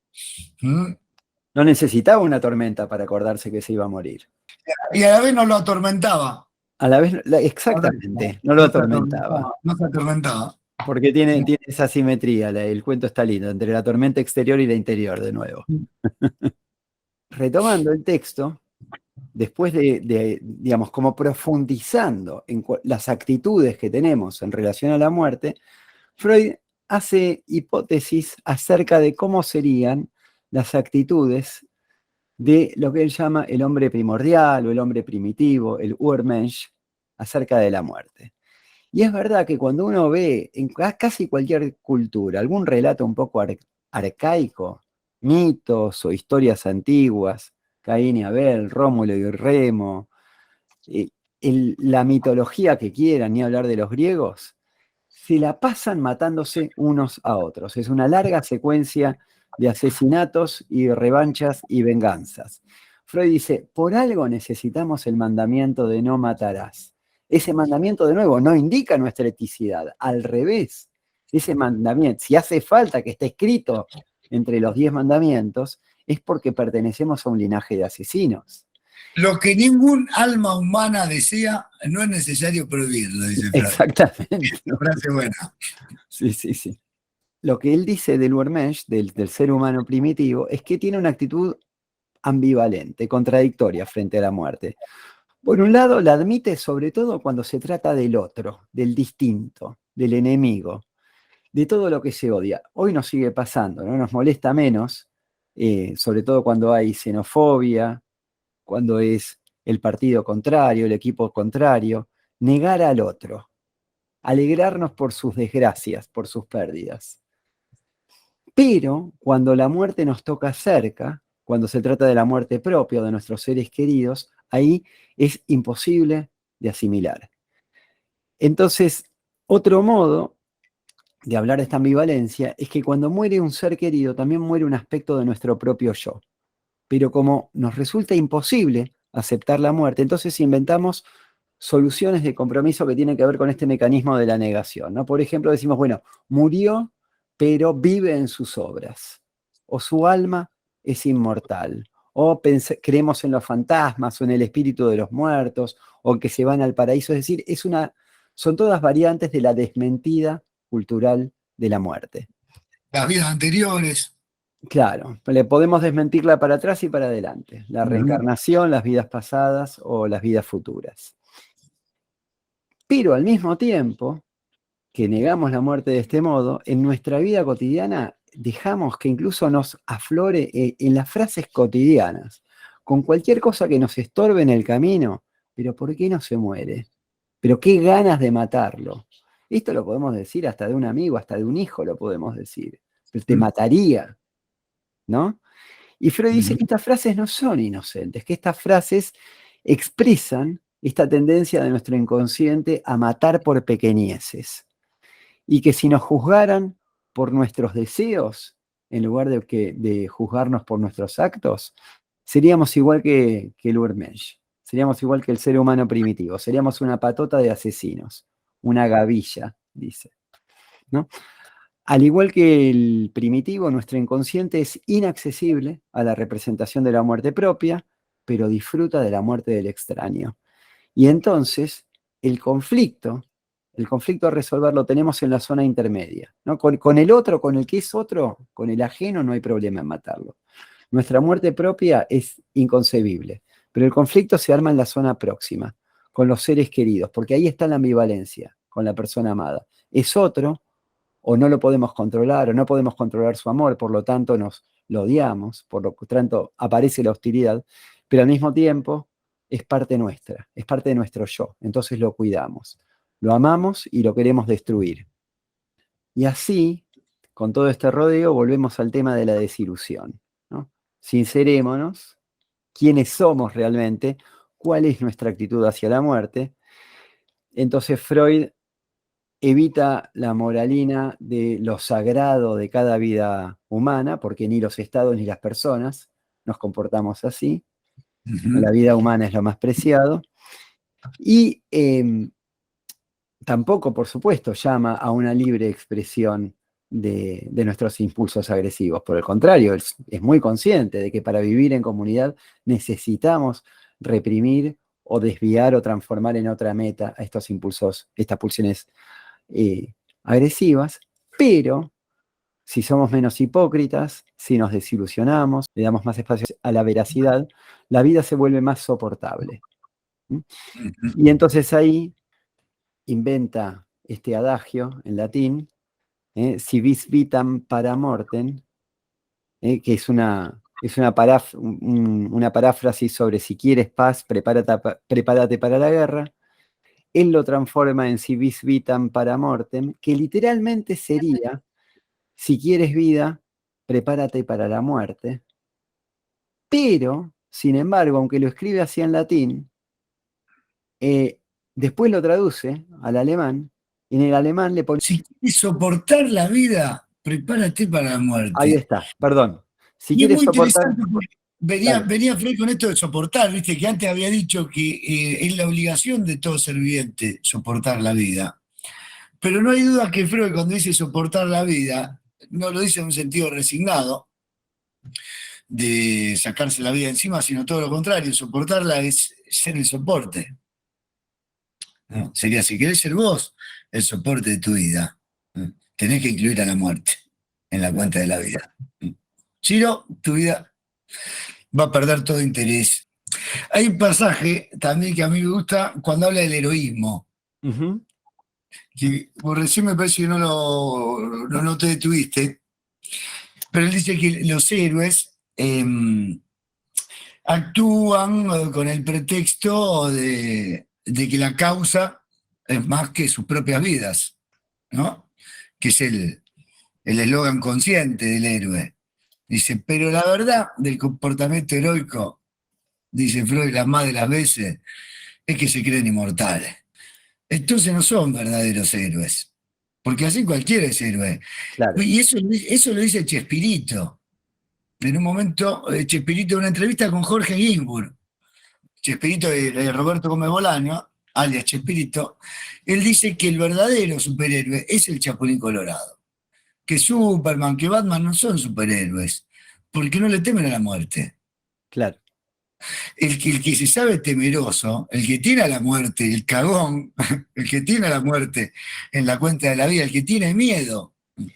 ¿no? No necesitaba una tormenta para acordarse que se iba a morir. Y a la vez no lo atormentaba. A la vez, Correcto. exactamente, no lo No se atormentaba, atormentaba, no se atormentaba. porque tiene esa simetría, el cuento está lindo, entre la tormenta exterior y la interior, de nuevo. Retomando el texto, después digamos, como profundizando en las actitudes que tenemos en relación a la muerte, Freud hace hipótesis acerca de cómo serían las actitudes de lo que él llama el hombre primordial o el hombre primitivo, el Urmensch, acerca de la muerte. Y es verdad que cuando uno ve en casi cualquier cultura algún relato un poco arcaico, mitos o historias antiguas, Caín y Abel, Rómulo y Remo, eh, la mitología que quieran, ni hablar de los griegos, se la pasan matándose unos a otros. Es una larga secuencia de asesinatos y revanchas y venganzas. Freud dice, por algo necesitamos el mandamiento de no matarás. Ese mandamiento, de nuevo, no indica nuestra eticidad, al revés. Ese mandamiento, si hace falta que esté escrito entre los 10 mandamientos, es porque pertenecemos a un linaje de asesinos. Lo que ningún alma humana desea, no es necesario prohibirlo, dice Freud. Exactamente. Una frase buena. Sí, sí, sí. Lo que él dice del Urmensch, del ser humano primitivo, es que tiene una actitud ambivalente, contradictoria frente a la muerte. Por un lado, la admite sobre todo cuando se trata del otro, del distinto, del enemigo, de todo lo que se odia. Hoy nos sigue pasando, ¿no? Nos molesta menos, sobre todo cuando hay xenofobia, cuando es el partido contrario, el equipo contrario, negar al otro, alegrarnos por sus desgracias, por sus pérdidas. Pero cuando la muerte nos toca cerca, cuando se trata de la muerte propia o de nuestros seres queridos, ahí es imposible de asimilar. Entonces, otro modo de hablar de esta ambivalencia es que cuando muere un ser querido, también muere un aspecto de nuestro propio yo. Pero como nos resulta imposible aceptar la muerte, entonces inventamos soluciones de compromiso que tienen que ver con este mecanismo de la negación, ¿no? Por ejemplo, decimos, bueno, murió, pero vive en sus obras, o su alma es inmortal, o creemos en los fantasmas, o en el espíritu de los muertos, o que se van al paraíso, es decir, son todas variantes de la desmentida cultural de la muerte. Las vidas anteriores. Claro, le podemos desmentirla para atrás y para adelante, la reencarnación, las vidas pasadas o las vidas futuras. Pero al mismo tiempo que negamos la muerte de este modo, en nuestra vida cotidiana dejamos que incluso nos aflore en las frases cotidianas, con cualquier cosa que nos estorbe en el camino, pero ¿por qué no se muere? Pero qué ganas de matarlo. Esto lo podemos decir hasta de un amigo, hasta de un hijo lo podemos decir. Pero te mataría, ¿no? Y Freud dice que estas frases no son inocentes, que estas frases expresan esta tendencia de nuestro inconsciente a matar por pequeñeces. Y que si nos juzgaran por nuestros deseos, en lugar de juzgarnos por nuestros actos, seríamos igual que el Urmensch, seríamos igual que el ser humano primitivo, seríamos una patota de asesinos, una gavilla, dice, ¿no? Al igual que el primitivo, nuestro inconsciente es inaccesible a la representación de la muerte propia, pero disfruta de la muerte del extraño. Y entonces, el conflicto a resolver lo tenemos en la zona intermedia, ¿no? Con el otro, con el que es otro, con el ajeno, no hay problema en matarlo. Nuestra muerte propia es inconcebible, pero el conflicto se arma en la zona próxima, con los seres queridos, porque ahí está la ambivalencia con la persona amada. Es otro, o no lo podemos controlar, o no podemos controlar su amor, por lo tanto nos lo odiamos, por lo tanto aparece la hostilidad, pero al mismo tiempo es parte nuestra, es parte de nuestro yo, entonces lo cuidamos. Lo amamos y lo queremos destruir. Y así, con todo este rodeo, volvemos al tema de la desilusión, ¿no? Sincerémonos, quiénes somos realmente, cuál es nuestra actitud hacia la muerte. Entonces Freud evita la moralina de lo sagrado de cada vida humana, porque ni los estados ni las personas nos comportamos así. La vida humana es lo más preciado. Y tampoco, por supuesto, llama a una libre expresión de nuestros impulsos agresivos. Por el contrario, es muy consciente de que para vivir en comunidad necesitamos reprimir o desviar o transformar en otra meta a estos impulsos, estas pulsiones agresivas, pero si somos menos hipócritas, si nos desilusionamos, le damos más espacio a la veracidad, la vida se vuelve más soportable. Y entonces ahí inventa este adagio en latín, si vis vitam para mortem, que es una paráfrasis sobre si quieres paz, prepárate para la guerra. Él lo transforma en si vis vitam para mortem, que literalmente sería, si quieres vida, prepárate para la muerte. Pero, sin embargo, aunque lo escribe así en latín, después lo traduce al alemán, y en el alemán le pone... Si quieres soportar la vida, prepárate para la Ahí muerte. está, perdón. Si Y es quieres muy soportar... interesante porque Dale. venía Freud con esto de soportar, viste, que antes había dicho que es la obligación de todo ser viviente soportar la vida. Pero no hay duda que Freud, cuando dice soportar la vida, no lo dice en un sentido resignado, de sacarse la vida encima, sino todo lo contrario, soportarla es ser el soporte, ¿no? Sería, si querés ser vos, el soporte de tu vida, ¿no? Tenés que incluir a la muerte en la cuenta de la vida. Si no, tu vida va a perder todo interés. Hay un pasaje también que a mí me gusta cuando habla del heroísmo, Ujú. que por recién me parece que no te detuviste, pero él dice que los héroes actúan con el pretexto de que la causa es más que sus propias vidas, ¿no? Que es el eslogan consciente del héroe. Dice, pero la verdad del comportamiento heroico, dice Freud, las más de las veces, es que se creen inmortales. Entonces no son verdaderos héroes, porque así cualquiera es héroe. Claro, Y eso lo dice Chespirito. En un momento, Chespirito en una entrevista con Jorge Ginsburg, Chespirito de Roberto Gómez Bolaño, alias Chespirito, él dice que el verdadero superhéroe es el Chapulín Colorado, que Superman, que Batman no son superhéroes, porque no le temen a la muerte. claro. El que se sabe temeroso, el que tiene a la muerte, el cagón, el que tiene a la muerte en la cuenta de la vida, el que tiene miedo, Sí.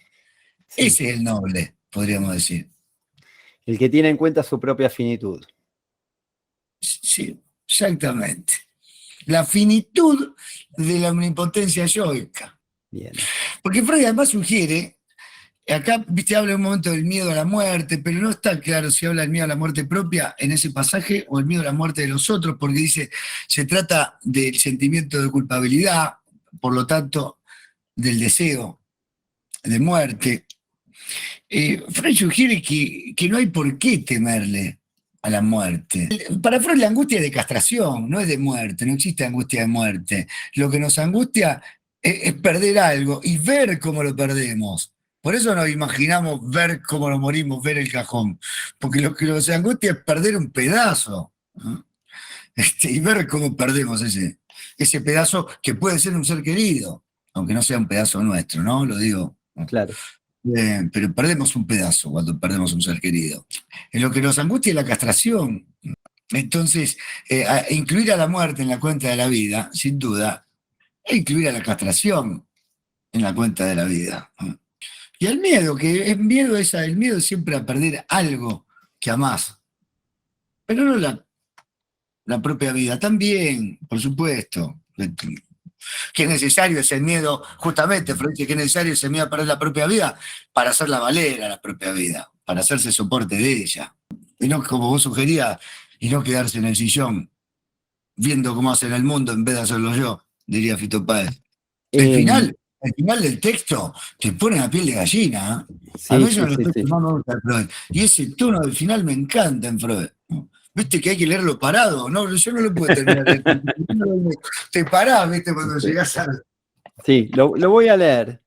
ese es el noble, podríamos decir. El que tiene en cuenta su propia finitud. Sí, exactamente. La finitud de la omnipotencia yoica. Bien. Porque Freud además sugiere, acá, viste, habla un momento del miedo a la muerte, pero no está claro si habla del miedo a la muerte propia en ese pasaje o el miedo a la muerte de los otros, porque dice, se trata del sentimiento de culpabilidad, por lo tanto, del deseo de muerte. Freud sugiere que no hay por qué temerle a la muerte. Para Freud la angustia es de castración, no es de muerte, no existe angustia de muerte. Lo que nos angustia es perder algo y ver cómo lo perdemos. Por eso nos imaginamos ver cómo nos morimos, ver el cajón. Porque lo que nos angustia es perder un pedazo, ¿no? Y ver cómo perdemos ese pedazo que puede ser un ser querido, aunque no sea un pedazo nuestro, ¿no? Lo digo, ¿no? Claro. Pero perdemos un pedazo cuando perdemos un ser querido. En lo que nos angustia es la castración. Entonces, incluir a la muerte en la cuenta de la vida, sin duda, e incluir a la castración en la cuenta de la vida. Y el miedo, que el miedo es siempre a perder algo que amás, pero no la propia vida. También, por supuesto, que es necesario ese miedo, justamente, Freud dice que es necesario ese miedo a perder la propia vida para hacerla valer a la propia vida, para hacerse soporte de ella. Y no como vos sugerías, y no quedarse en el sillón viendo cómo hacen el mundo en vez de hacerlo yo, diría Fito Páez. El Em, final, el final del texto te pone la piel de gallina. A sí, mí eso sí, me lo sí, estoy sí. tomando mucho de Freud. Y ese tono del final me encanta en Freud. Viste que hay que leerlo parado, ¿no? Yo no lo puedo terminar de leer. Te parás, viste, cuando Sí, llegás al. sí, lo voy a leer.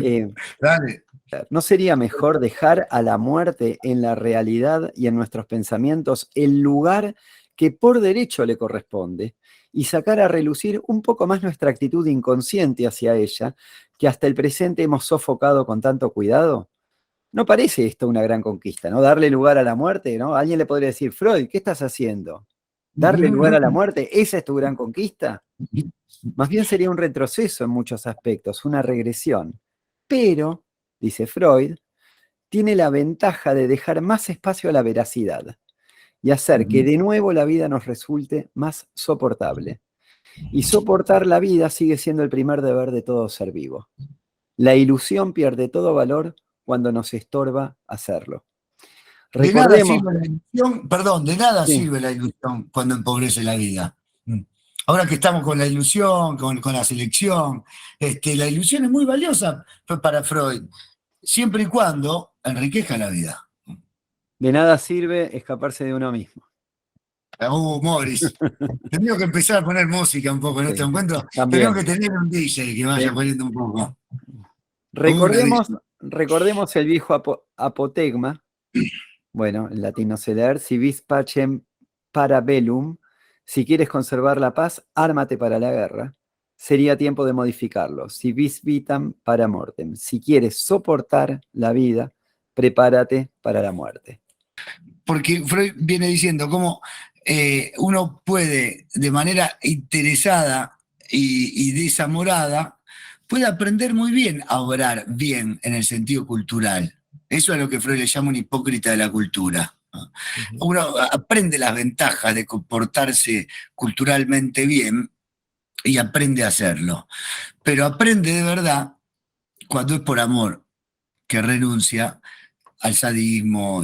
Eh, Dale. ¿No sería mejor dejar a la muerte en la realidad y en nuestros pensamientos el lugar que por derecho le corresponde y sacar a relucir un poco más nuestra actitud inconsciente hacia ella, que hasta el presente hemos sofocado con tanto cuidado? ¿No parece esto una gran conquista, no? Darle lugar a la muerte, ¿no? Alguien le podría decir, Freud, ¿qué estás haciendo? ¿Darle lugar a la muerte? ¿Esa es tu gran conquista? Más bien sería un retroceso en muchos aspectos, una regresión. Pero, dice Freud, tiene la ventaja de dejar más espacio a la veracidad y hacer que de nuevo la vida nos resulte más soportable. Y soportar la vida sigue siendo el primer deber de todo ser vivo. La ilusión pierde todo valor cuando nos estorba hacerlo. De nada Recordemos, sirve la ilusión, perdón, de nada sí, sirve la ilusión cuando empobrece la vida. Ahora que estamos con la ilusión, con la selección, la ilusión es muy valiosa para Freud, siempre y cuando enriquezca la vida. de nada sirve escaparse de uno mismo. Morris, tenemos que empezar a poner música un poco en este Sí, encuentro. Tenemos también. que tener un DJ que vaya Sí. poniendo un poco. Una Recordemos, DJ. recordemos el viejo apotegma. Bueno, en latín no sé leer. Si vis pacem para bellum, si quieres conservar la paz, ármate para la guerra. Sería tiempo de modificarlo. Si vis vitam para mortem, si quieres soportar la vida, prepárate para la muerte. Porque Freud viene diciendo cómo uno puede, de manera interesada y desamorada, puede aprender muy bien a obrar bien en el sentido cultural. Eso es lo que Freud le llama un hipócrita de la cultura. Ujú. Uno aprende las ventajas de comportarse culturalmente bien y aprende a hacerlo. Pero aprende de verdad cuando es por amor, que renuncia al sadismo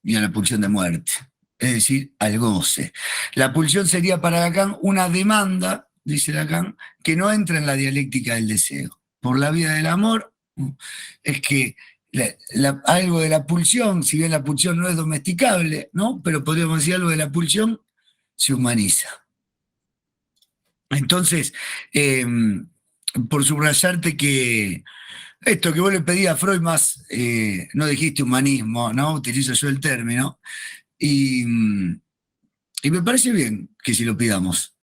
y a la pulsión de muerte, es decir, al goce. La pulsión sería para Lacan una demanda, dice Lacan, que no entra en la dialéctica del deseo. Por la vía del amor es que algo de la pulsión, si bien la pulsión no es domesticable, ¿no? Pero podríamos decir algo de la pulsión se humaniza. Entonces, eh, por subrayarte que esto que vos le pedías a Freud más, no dijiste humanismo, ¿no? Utilizo yo el término, y, y me parece bien que si lo pidamos.